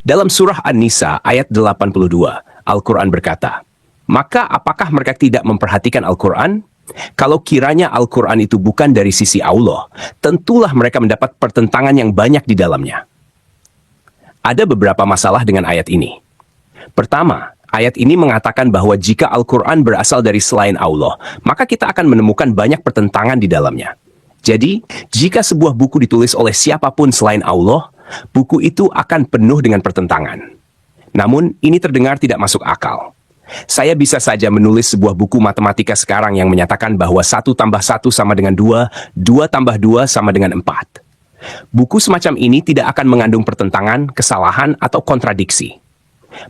Dalam surah An-Nisa ayat 82, Al-Quran berkata, "Maka apakah mereka tidak memperhatikan Al-Quran? Kalau kiranya Al-Quran itu bukan dari sisi Allah, tentulah mereka mendapat pertentangan yang banyak di dalamnya." Ada beberapa masalah dengan ayat ini. Pertama, ayat ini mengatakan bahwa jika Al-Quran berasal dari selain Allah, maka kita akan menemukan banyak pertentangan di dalamnya. Jadi, jika sebuah buku ditulis oleh siapapun selain Allah, buku itu akan penuh dengan pertentangan. Namun, ini terdengar tidak masuk akal. Saya bisa saja menulis sebuah buku matematika sekarang yang menyatakan bahwa 1 tambah 1 sama dengan 2, 2 tambah 2 sama dengan 4. Buku semacam ini tidak akan mengandung pertentangan, kesalahan, atau kontradiksi.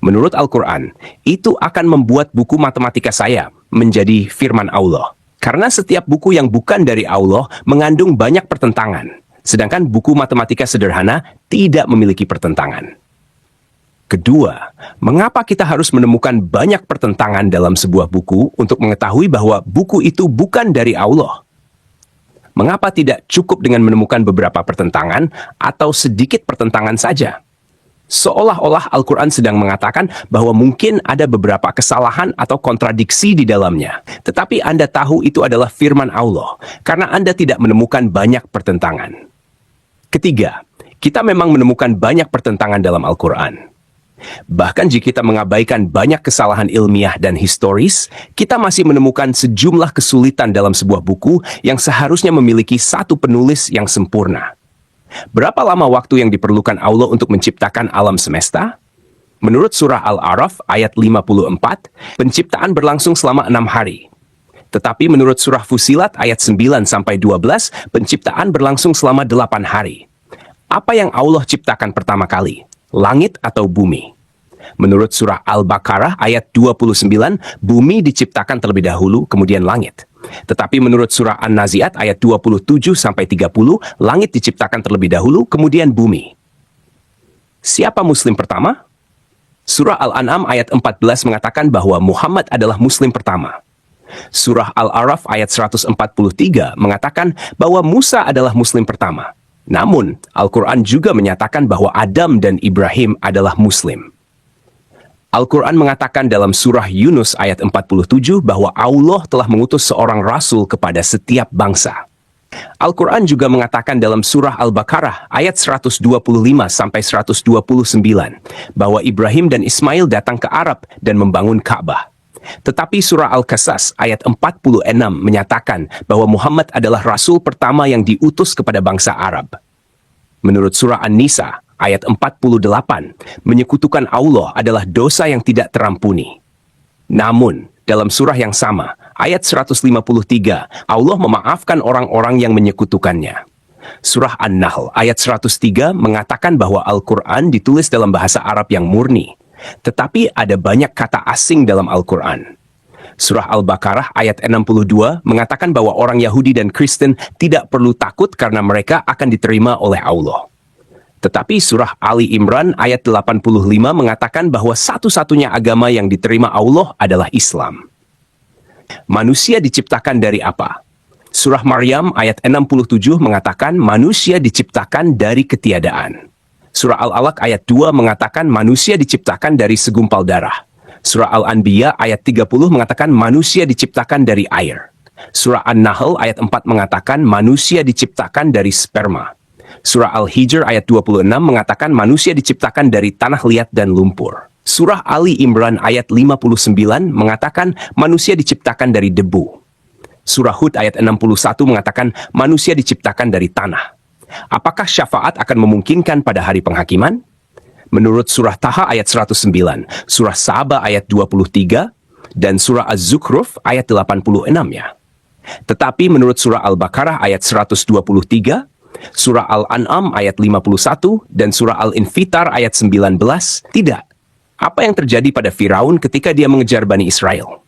Menurut Al-Quran, itu akan membuat buku matematika saya menjadi firman Allah. Karena setiap buku yang bukan dari Allah mengandung banyak pertentangan, sedangkan buku matematika sederhana tidak memiliki pertentangan. Kedua, mengapa kita harus menemukan banyak pertentangan dalam sebuah buku untuk mengetahui bahwa buku itu bukan dari Allah? Mengapa tidak cukup dengan menemukan beberapa pertentangan atau sedikit pertentangan saja? Seolah-olah Al-Quran sedang mengatakan bahwa mungkin ada beberapa kesalahan atau kontradiksi di dalamnya. Tetapi Anda tahu itu adalah firman Allah, karena Anda tidak menemukan banyak pertentangan. Ketiga, kita memang menemukan banyak pertentangan dalam Al-Quran. Bahkan jika kita mengabaikan banyak kesalahan ilmiah dan historis, kita masih menemukan sejumlah kesulitan dalam sebuah buku yang seharusnya memiliki satu penulis yang sempurna. Berapa lama waktu yang diperlukan Allah untuk menciptakan alam semesta? Menurut surah Al-A'raf ayat 54, penciptaan berlangsung selama 6 hari. Tetapi menurut surah Fusilat ayat 9-12, penciptaan berlangsung selama 8 hari. Apa yang Allah ciptakan pertama kali? Langit atau bumi? Menurut surah Al-Baqarah ayat 29, bumi diciptakan terlebih dahulu, kemudian langit. Tetapi menurut surah An-Nazi'at ayat 27-30, langit diciptakan terlebih dahulu, kemudian bumi. Siapa muslim pertama? Surah Al-An'am ayat 14 mengatakan bahwa Muhammad adalah muslim pertama. Surah Al-A'raf ayat 143 mengatakan bahwa Musa adalah muslim pertama. Namun, Al-Quran juga menyatakan bahwa Adam dan Ibrahim adalah muslim. Al-Quran mengatakan dalam surah Yunus ayat 47 bahwa Allah telah mengutus seorang rasul kepada setiap bangsa. Al-Quran juga mengatakan dalam surah Al-Baqarah ayat 125-129 bahwa Ibrahim dan Ismail datang ke Arab dan membangun Ka'bah. Tetapi surah Al-Qasas ayat 46 menyatakan bahwa Muhammad adalah rasul pertama yang diutus kepada bangsa Arab. Menurut surah An-Nisa ayat 48, menyekutukan Allah adalah dosa yang tidak terampuni. Namun, dalam surah yang sama, ayat 153, Allah memaafkan orang-orang yang menyekutukannya. Surah An-Nahl ayat 103 mengatakan bahwa Al-Quran ditulis dalam bahasa Arab yang murni, tetapi ada banyak kata asing dalam Al-Quran. Surah Al-Baqarah ayat 62 mengatakan bahwa orang Yahudi dan Kristen tidak perlu takut karena mereka akan diterima oleh Allah. Tetapi surah Ali Imran ayat 85 mengatakan bahwa satu-satunya agama yang diterima Allah adalah Islam. Manusia diciptakan dari apa? Surah Maryam ayat 67 mengatakan manusia diciptakan dari ketiadaan. Surah Al-Alaq ayat 2 mengatakan manusia diciptakan dari segumpal darah. Surah Al-Anbiya ayat 30 mengatakan manusia diciptakan dari air. Surah An-Nahl ayat 4 mengatakan manusia diciptakan dari sperma. Surah Al-Hijr ayat 26 mengatakan manusia diciptakan dari tanah liat dan lumpur. Surah Ali Imran ayat 59 mengatakan manusia diciptakan dari debu. Surah Hud ayat 61 mengatakan manusia diciptakan dari tanah. Apakah syafaat akan memungkinkan pada hari penghakiman? Menurut surah Taha ayat 109, surah Saba ayat 23, dan surah Az-Zukhruf ayat 86 ya. Tetapi menurut surah Al-Baqarah ayat 123, surah Al-An'am ayat 51, dan surah Al-Infitar ayat 19, tidak. Apa yang terjadi pada Firaun ketika dia mengejar Bani Israel?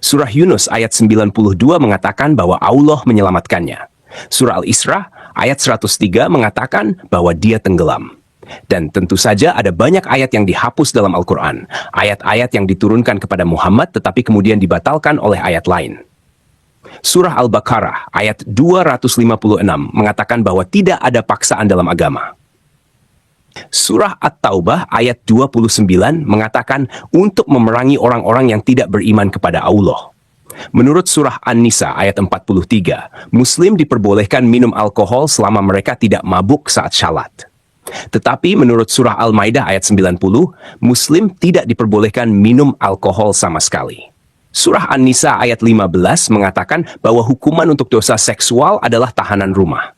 Surah Yunus ayat 92 mengatakan bahwa Allah menyelamatkannya. Surah Al-Isra ayat 103 mengatakan bahwa dia tenggelam. Dan tentu saja ada banyak ayat yang dihapus dalam Al-Quran. Ayat-ayat yang diturunkan kepada Muhammad tetapi kemudian dibatalkan oleh ayat lain. Surah Al-Baqarah ayat 256 mengatakan bahwa tidak ada paksaan dalam agama. Surah At-Taubah ayat 29 mengatakan untuk memerangi orang-orang yang tidak beriman kepada Allah. Menurut surah An-Nisa ayat 43, Muslim diperbolehkan minum alkohol selama mereka tidak mabuk saat syalat. Tetapi menurut surah Al-Maidah ayat 90, Muslim tidak diperbolehkan minum alkohol sama sekali. Surah An-Nisa ayat 15 mengatakan bahwa hukuman untuk dosa seksual adalah tahanan rumah.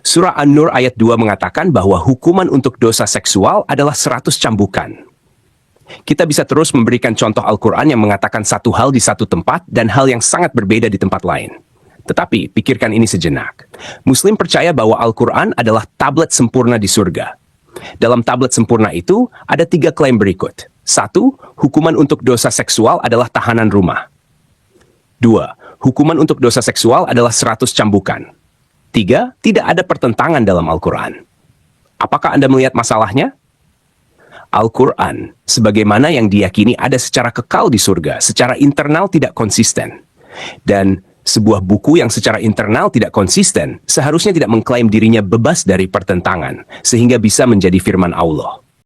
Surah An-Nur ayat 2 mengatakan bahwa hukuman untuk dosa seksual adalah 100 cambukan. Kita bisa terus memberikan contoh Al-Quran yang mengatakan satu hal di satu tempat dan hal yang sangat berbeda di tempat lain. Tetapi, pikirkan ini sejenak. Muslim percaya bahwa Al-Quran adalah tablet sempurna di surga. Dalam tablet sempurna itu, ada 3 klaim berikut. 1. Hukuman untuk dosa seksual adalah tahanan rumah. 2. Hukuman untuk dosa seksual adalah 100 cambukan. 3. Tidak ada pertentangan dalam Al-Quran. Apakah Anda melihat masalahnya? Al-Quran, sebagaimana yang diyakini ada secara kekal di surga, secara internal tidak konsisten. Dan sebuah buku yang secara internal tidak konsisten, seharusnya tidak mengklaim dirinya bebas dari pertentangan, sehingga bisa menjadi firman Allah.